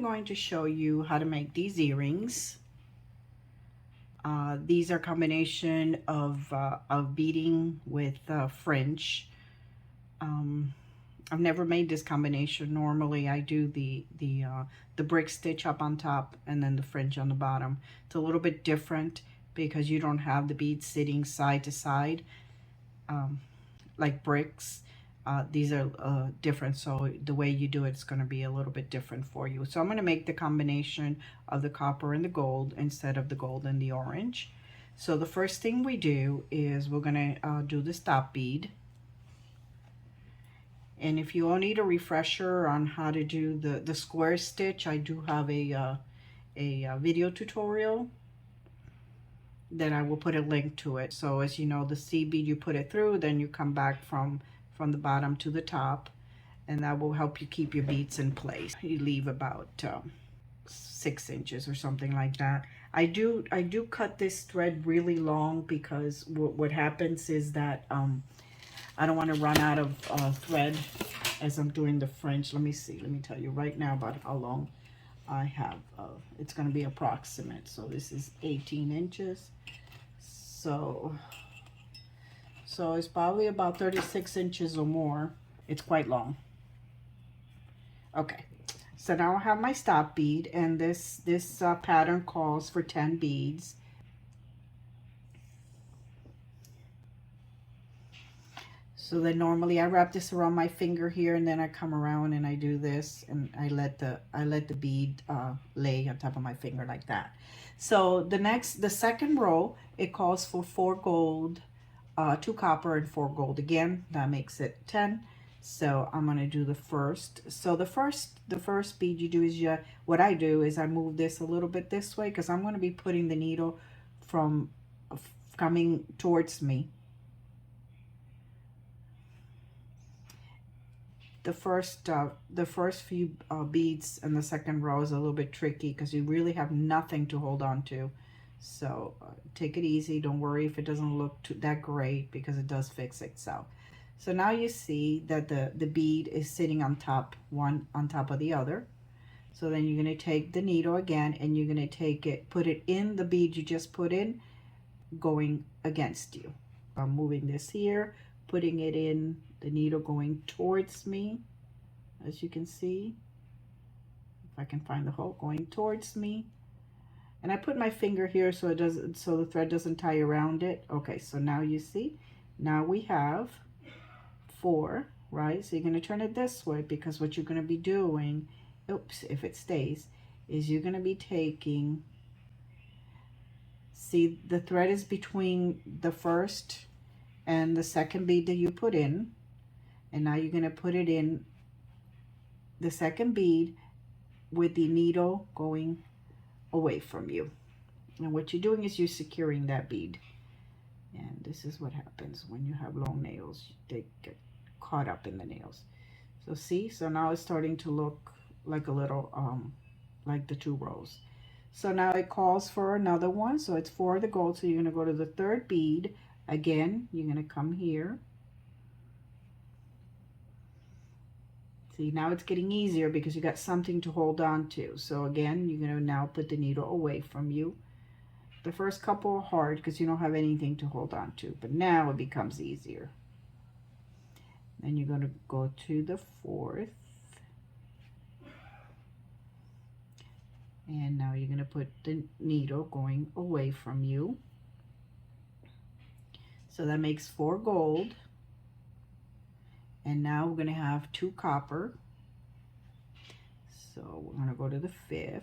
I'm going to show you how to make these earrings. These are a combination of beading with fringe. I've never made this combination. Normally I do the brick stitch up on top and then the fringe on the bottom. It's a little bit different because you don't have the beads sitting side to side like bricks. These are different, so the way you do it is going to be a little bit different for you. So I'm going to make the combination of the copper and the gold instead of the gold and the orange. So the first thing we do is we're going to do the stop bead. And if you all need a refresher on how to do the square stitch, I do have a video tutorial that I will put a link to it. So as you know, the C bead, you put it through, then you come back from the bottom to the top, and that will help you keep your beads in place. You leave about 6 inches or something like that. I do cut this thread really long because what happens is that I don't want to run out of thread as I'm doing the fringe. Let me see. Let me tell you right now about how long I have. It's going to be approximate. So this is 18 inches. So it's probably about 36 inches or more. It's quite long. Okay. So now I have my stop bead, and this pattern calls for 10 beads. So then normally I wrap this around my finger here, and then I come around and I do this, and I let the bead lay on top of my finger like that. So the second row, it calls for 4 gold, 2 copper, and 4 gold. Again, that makes it 10. So I'm going to do the first. So the first bead you do is what I do is I move this a little bit this way because I'm going to be putting the needle from coming towards me. The first few beads in the second row is a little bit tricky because you really have nothing to hold on to. So take it easy. Don't worry if it doesn't look that great because it does fix itself. So now you see that the bead is sitting on top, one on top of the other. So then you're going to take the needle again, and you're going to take it, put it in the bead you just put in, going against you. I'm moving this here, putting it in, the needle going towards me, as you can see. If I can find the hole, going towards me. And I put my finger here so the thread doesn't tie around it. Okay, so now you see, now we have 4, right? So you're going to turn it this way because what you're going to be doing, oops, if it stays, is you're going to be taking, see the thread is between the first and the second bead that you put in, and now you're going to put it in the second bead with the needle going away from you. And what you're doing is you're securing that bead. And this is what happens when you have long nails. They get caught up in the nails. So see, so now it's starting to look like a little like the 2 rows. So now it calls for another one. So it's 4 of the gold. So you're going to go to the third bead. Again, you're going to come here. See, now it's getting easier because you got something to hold on to. So again, you're going to now put the needle away from you. The first couple are hard because you don't have anything to hold on to, but now it becomes easier. Then you're going to go to the 4th. And now you're going to put the needle going away from you. So that makes 4 gold. And now we're going to have 2 copper. So we're going to go to the 5th.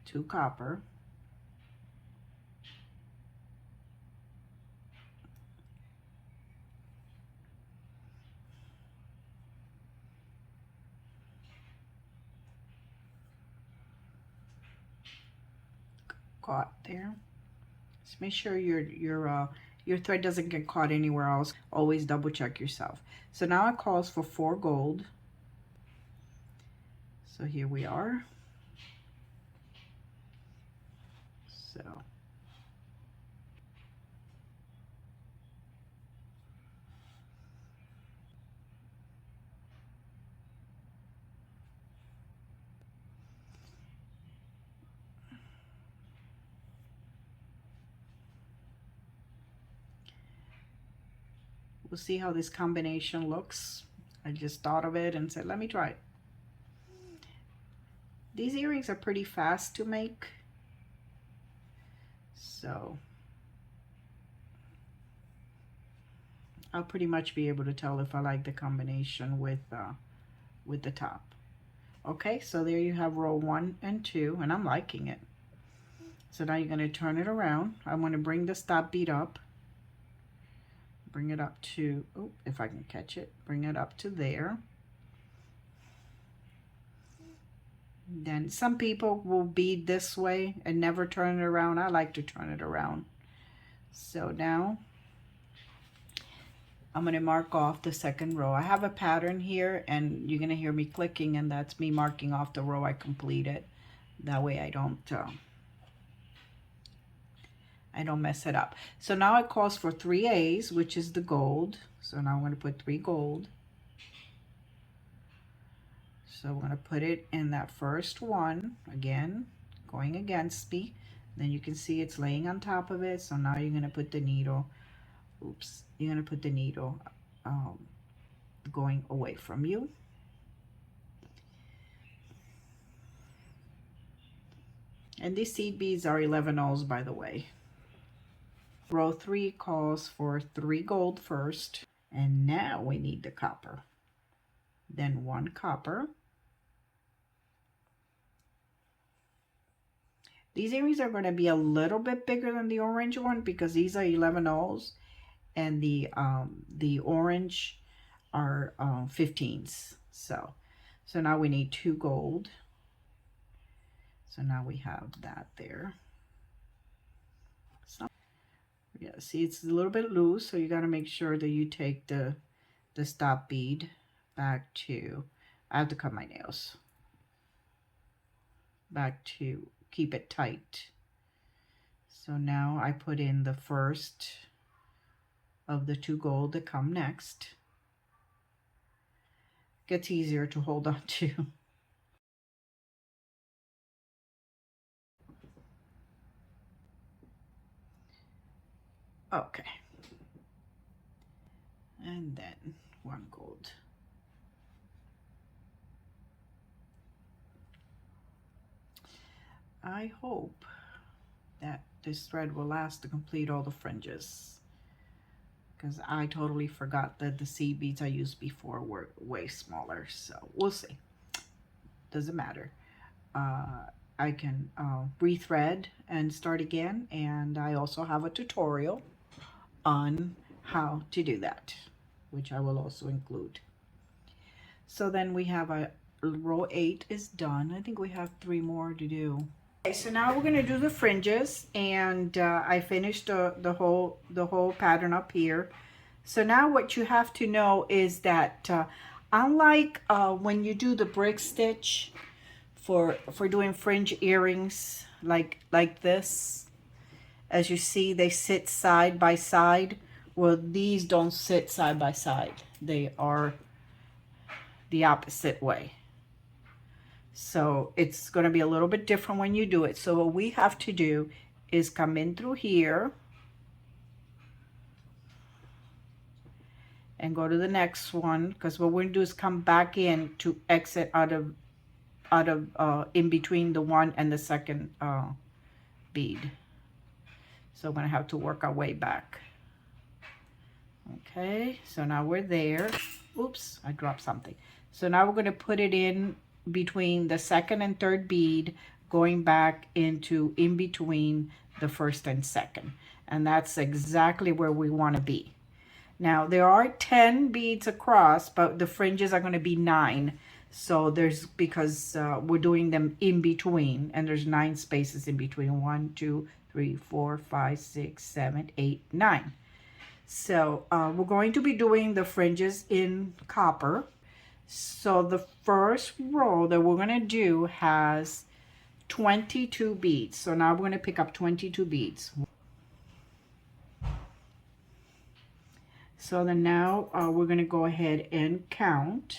Two copper. Caught there. Just make sure your thread doesn't get caught anywhere else. Always double check yourself. So now it calls for 4 gold. So here we are. So we'll see how this combination looks. I just thought of it and said, let me try it. These earrings are pretty fast to make. So I'll pretty much be able to tell if I like the combination with the top. Okay, so there you have row 1 and 2, and I'm liking it. So now you're going to turn it around. I'm going to bring the stop bead up. Bring it up to, oh, if I can catch it, bring it up to there. Then some people will bead this way and never turn it around. I like to turn it around. So now I'm going to mark off the second row. I have a pattern here, and you're going to hear me clicking, and that's me marking off the row I completed. That way I don't mess it up. So now it calls for 3 A's, which is the gold. So now I'm going to put 3 gold. So I'm going to put it in that first one, again, going against me. Then you can see it's laying on top of it. So now you're going to put the needle, oops, you're going to put the needle going away from you. And these seed beads are 11 O's, by the way. Row 3 calls for 3 gold first, and now we need the copper. Then 1 copper. These earrings are going to be a little bit bigger than the orange one because these are 11 O's, and the orange are 15s. So now we need 2 gold. So now we have that there. So, yeah, see, it's a little bit loose, so you got to make sure that you take the stop bead back to, I have to cut my nails, back to keep it tight. So now I put in the first of the 2 gold that come next. Gets easier to hold on to. Okay. And then 1 gold. I hope that this thread will last to complete all the fringes, because I totally forgot that the seed beads I used before were way smaller. So we'll see. Doesn't matter. I can rethread and start again, and I also have a tutorial on how to do that, which I will also include. So then we have a row 8 is done. I think we have 3 more to do. Okay, so now we're going to do the fringes, and I finished the whole pattern up here. So now what you have to know is that unlike when you do the brick stitch for doing fringe earrings like this, as you see, they sit side by side. Well, these don't sit side by side. They are the opposite way. So it's going to be a little bit different when you do it. So what we have to do is come in through here and go to the next one, because what we're going to do is come back in to exit out of in between the 1 and the second bead. So we're going to have to work our way back. Okay, so now we're there. Oops, I dropped something. So now we're going to put it in between the second and third bead, going back into in between the first and second. And that's exactly where we want to be. Now there are 10 beads across, but the fringes are going to be 9. So there's, because we're doing them in between, and there's 9 spaces in between. 1, 2, 3, 4, 5, 6, 7, 8, 9. So we're going to be doing the fringes in copper. So the first row that we're going to do has 22 beads. So now we're going to pick up 22 beads. So then now we're going to go ahead and count.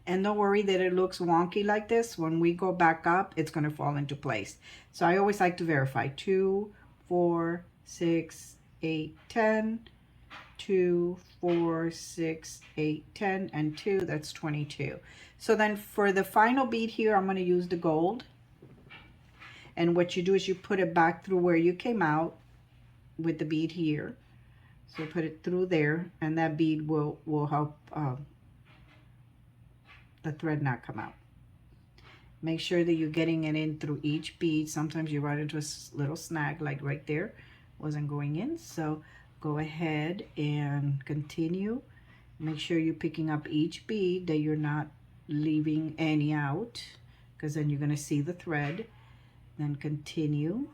And don't worry that it looks wonky like this. When we go back up, it's going to fall into place. So I always like to verify. 2, 4, 6, 8, 10. 2, 4, 6, 8, 10, and 2. That's 22. So then for the final bead here, I'm going to use the gold. And what you do is you put it back through where you came out with the bead here. So put it through there, and that bead will help the thread not come out. Make sure that you're getting it in through each bead. Sometimes you run into a little snag, like right there, wasn't going in. So go ahead and continue. Make sure you're picking up each bead, that you're not leaving any out, because then you're going to see the thread. Then continue.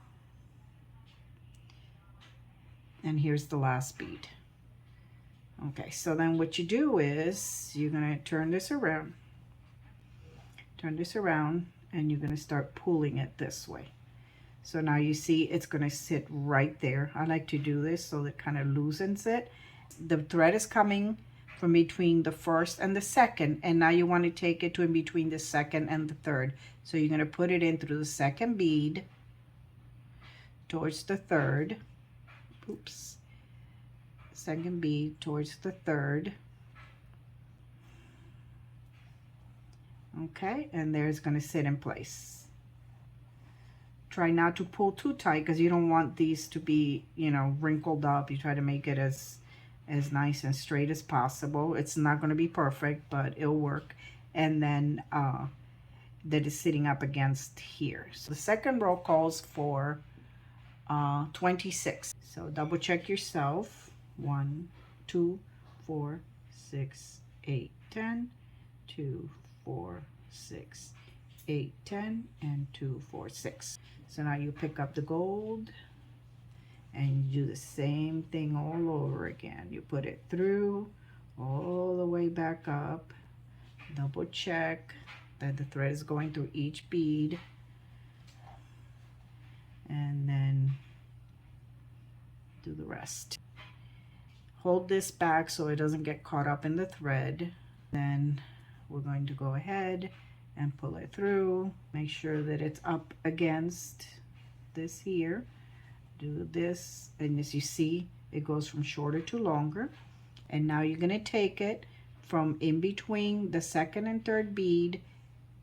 And here's the last bead. Okay, so then what you do is you're going to turn this around. Turn this around, and you're going to start pulling it this way. So now you see it's going to sit right there. I like to do this so it kind of loosens it. The thread is coming from between the first and the second, and now you want to take it to in between the second and the third. So you're going to put it in through the second bead towards the third. Oops. Second bead towards the third. Okay, and there it's going to sit in place. Try not to pull too tight, because you don't want these to be, you know, wrinkled up. You try to make it as nice and straight as possible. It's not going to be perfect, but it'll work. And then that is sitting up against here. So the second row calls for 26. So double check yourself. 1, 2, 4, 6, 8, 10. 2, 4, 6, 8, 10, and 2, 4, 6. So now you pick up the gold and you do the same thing all over again. You put it through all the way back up. Double check that the thread is going through each bead. And then do the rest. Hold this back so it doesn't get caught up in the thread. Then we're going to go ahead and pull it through. Make sure that it's up against this here. Do this, and as you see, it goes from shorter to longer. And now you're going to take it from in between the second and third bead,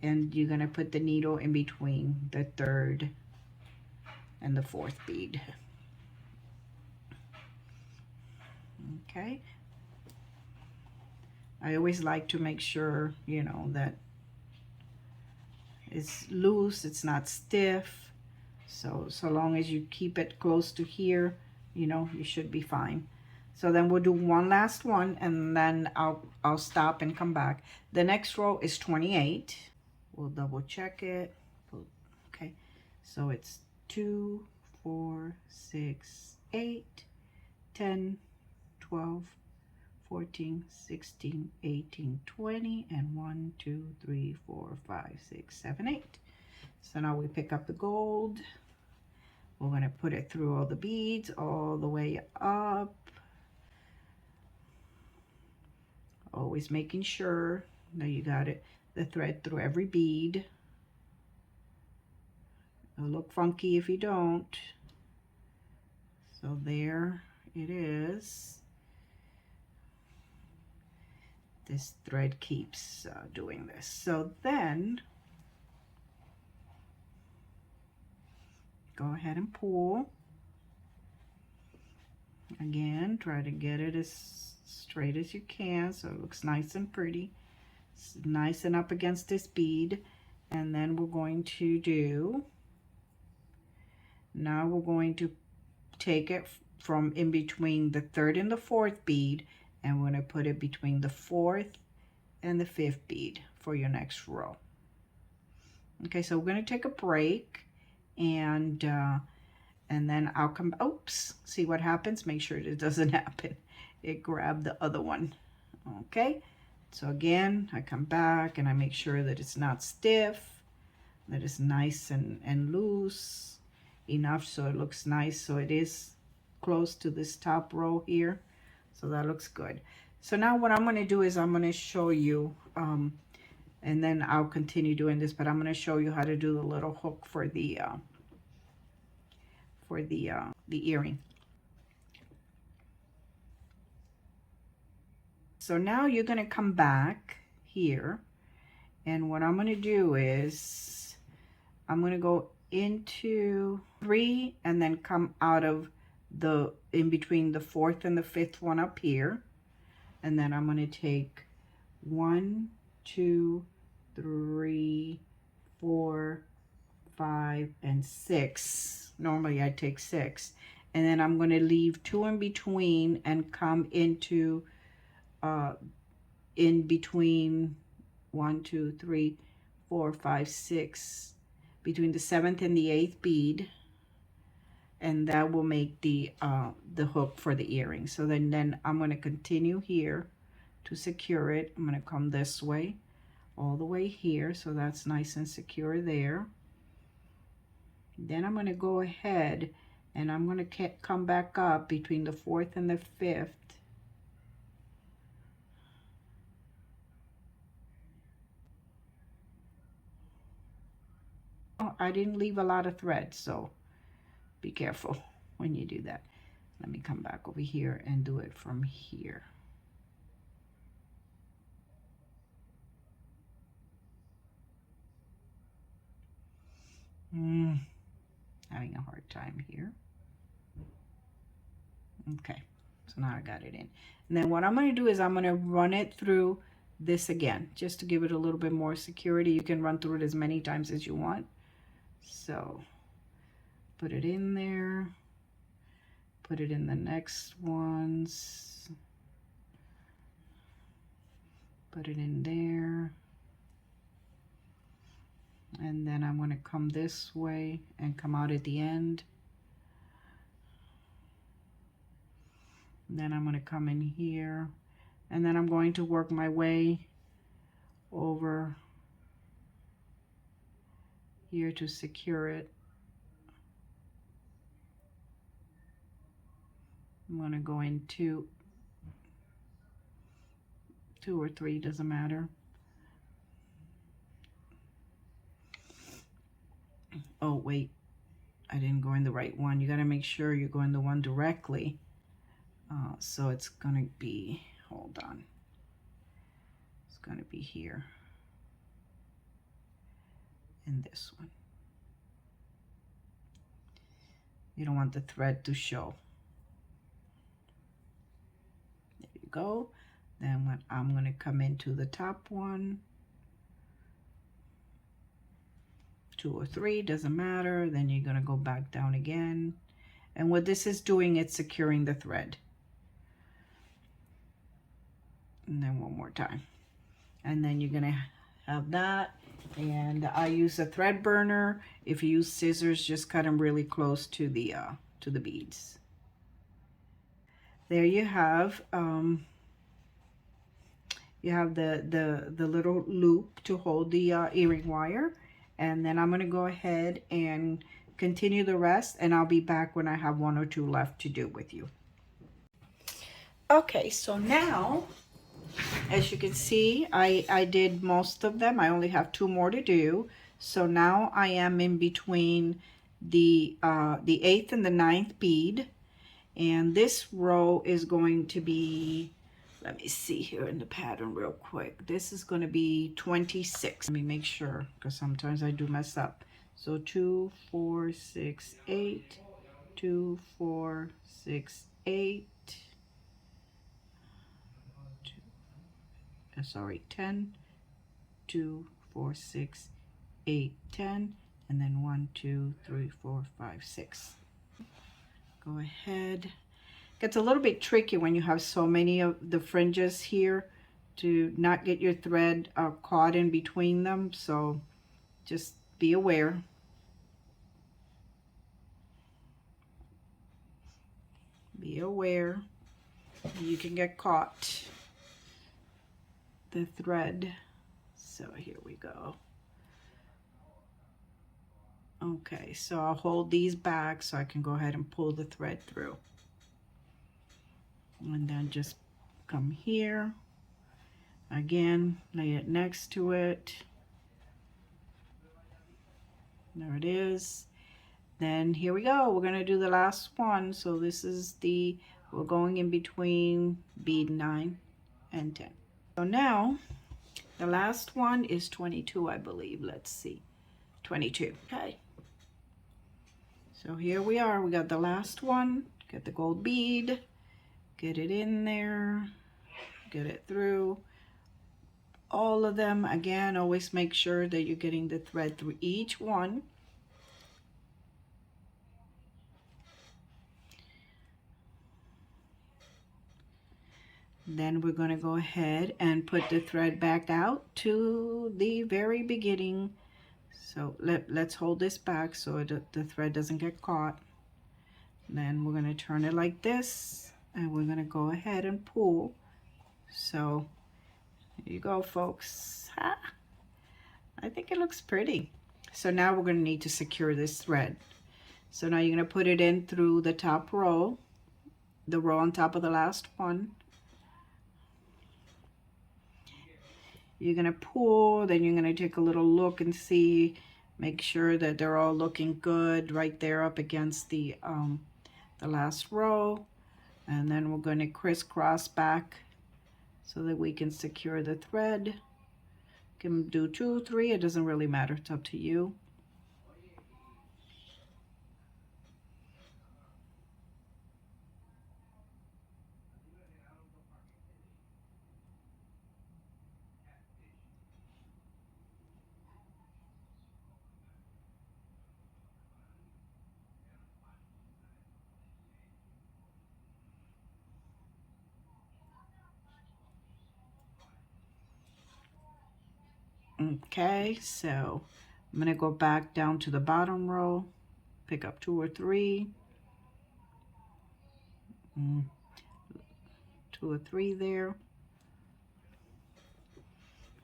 and you're going to put the needle in between the third and the fourth bead. Okay. I always like to make sure, you know, that it's loose, it's not stiff. So long as you keep it close to here, you know, you should be fine. So then we'll do one last one, and then I'll stop and come back. The next row is 28. We'll double check it. Okay, so it's 2, 4, 6, 8, 10, 12, 14, 16, 18, 20, and 1, 2, 3, 4, 5, 6, 7, 8. So now we pick up the gold. We're going to put it through all the beads all the way up. Always making sure that you got it, the thread through every bead. It'll look funky if you don't. So there it is. This thread keeps doing this. So then go ahead and pull. Again, try to get it as straight as you can so it looks nice and pretty. It's nice and up against this bead. And then we're going to do, now we're going to take it from in between the third and the fourth bead, and we're going to put it between the fourth and the fifth bead for your next row. Okay, so we're going to take a break, and then I'll come, oops, see what happens. Make sure it doesn't happen. It grabbed the other one. Okay, So again, I come back and I make sure that it's not stiff, that it's nice and loose enough so it looks nice. So it is close to this top row here. So that looks good. So now what I'm going to do is I'm going to show you, and then I'll continue doing this, but I'm going to show you how to do the little hook for the earring. So now you're going to come back here, and what I'm going to do is I'm going to go into 3 and then come out of the in between the 4th and the 5th one up here, and then I'm going to take 1, 2, 3, 4, 5, and 6. Normally I take 6, and then I'm going to leave 2 in between and come into in between 1, 2, 3, 4, 5, 6, between the 7th and the 8th bead, and that will make the hook for the earring. So then I'm going to continue here to secure it. I'm going to come this way all the way here, so that's nice and secure there. Then I'm going to go ahead and I'm going to come back up between the 4th and the 5th. Oh, I didn't leave a lot of thread, so be careful when you do that. Let me come back over here and do it from here. Having a hard time here. Okay, so now I got it in. And then what I'm going to do is I'm going to run it through this again, just to give it a little bit more security. You can run through it as many times as you want. So put it in there, put it in the next ones, put it in there, and then I'm going to come this way and come out at the end. And then I'm going to come in here, and then I'm going to work my way over here to secure it. I'm going to go in 2 or 3, doesn't matter. Oh wait, I didn't go in the right one. You got to make sure you go in the one directly. So it's going to be, hold on, it's going to be here in this one. You don't want the thread to show. There you go. Then I'm going to come into the top one, 2 or 3, doesn't matter. Then you're going to go back down again. And what this is doing, it's securing the thread. And then one more time. And then you're going to have that. And I use a thread burner. If you use scissors, just cut them really close to the beads. There you have the little loop to hold the earring wire. And then I'm going to go ahead and continue the rest, and I'll be back when I have 1 or 2 left to do with you. Okay, so now, as you can see, I did most of them. I only have 2 more to do. So now I am in between the 8th and the 9th bead, and this row is going to be, let me see here in the pattern real quick. This is going to be 26. Let me make sure, because sometimes I do mess up. So 2, 4, 6, 8, 2, 4, 6, 8. Sorry, 10, 2, 4, 6, 8, 10, and then 1, 2, 3, 4, 5, 6. Go ahead. Gets a little bit tricky when you have so many of the fringes here to not get your thread caught in between them, so just be aware. Be aware. You can get caught. the thread. So here we go. Okay, so I'll hold these back so I can go ahead and pull the thread through. And then just come here. Again, lay it next to it. There it is. Then here we go. We're gonna do the last one. So this is we're going in between bead 9 and 10. So now the last one is 22, I believe. Let's see. 22. Okay. So here we are. We got the last one. Get the gold bead. Get it in there. Get it through. All of them. Again, always make sure that you're getting the thread through each one. Then we're going to go ahead and put the thread back out to the very beginning. So let's hold this back so the thread doesn't get caught. Then we're going to turn it like this, and we're going to go ahead and pull. So here you go, folks. I think it looks pretty. So now we're going to need to secure this thread. So now you're going to put it in through the top row, the row on top of the last one. You're going to pull, then you're going to take a little look and see, make sure that they're all looking good right there up against the last row. And then we're going to crisscross back so that we can secure the thread. You can do 2, 3, it doesn't really matter, it's up to you. Okay, so I'm going to go back down to the bottom row, pick up 2 or 3, 2 or 3 there.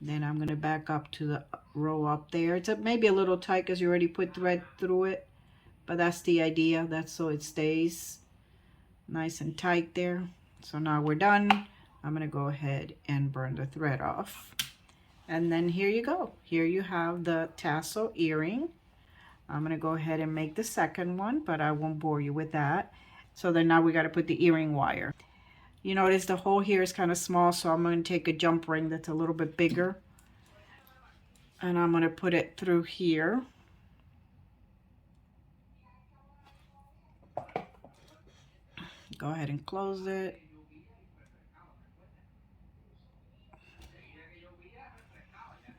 Then I'm going to back up to the row up there. It's maybe a little tight because you already put thread through it, but that's the idea. That's so it stays nice and tight there. So now we're done. I'm going to go ahead and burn the thread off. And then here you go. Here you have the tassel earring. I'm going to go ahead and make the second one, but I won't bore you with that. So then now we got to put the earring wire. You notice the hole here is kind of small, so I'm going to take a jump ring that's a little bit bigger. And I'm going to put it through here. Go ahead and close it.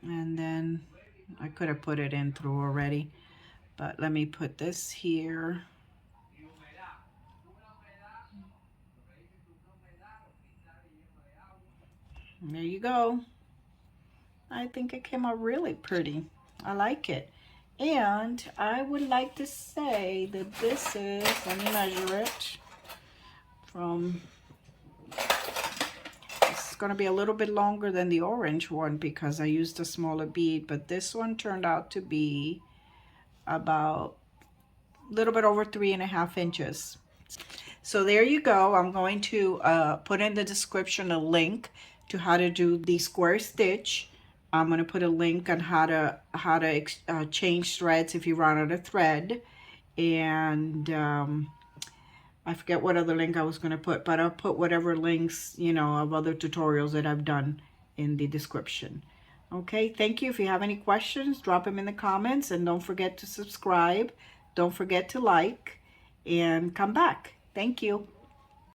And then I could have put it in through already, but let me put this here. There you go. I think it came out really pretty. I like it. And I would like to say that this is, let me measure it, it's going to be a little bit longer than the orange one because I used a smaller bead, but this one turned out to be about a little bit over 3.5 inches. So there you go. I'm going to put in the description a link to how to do the square stitch. I'm going to put a link on how to change threads if you run out of thread, and I forget what other link I was going to put, but I'll put whatever links, you know, of other tutorials that I've done in the description. Okay, thank you. If you have any questions, drop them in the comments, and don't forget to subscribe. Don't forget to like, and come back. Thank you.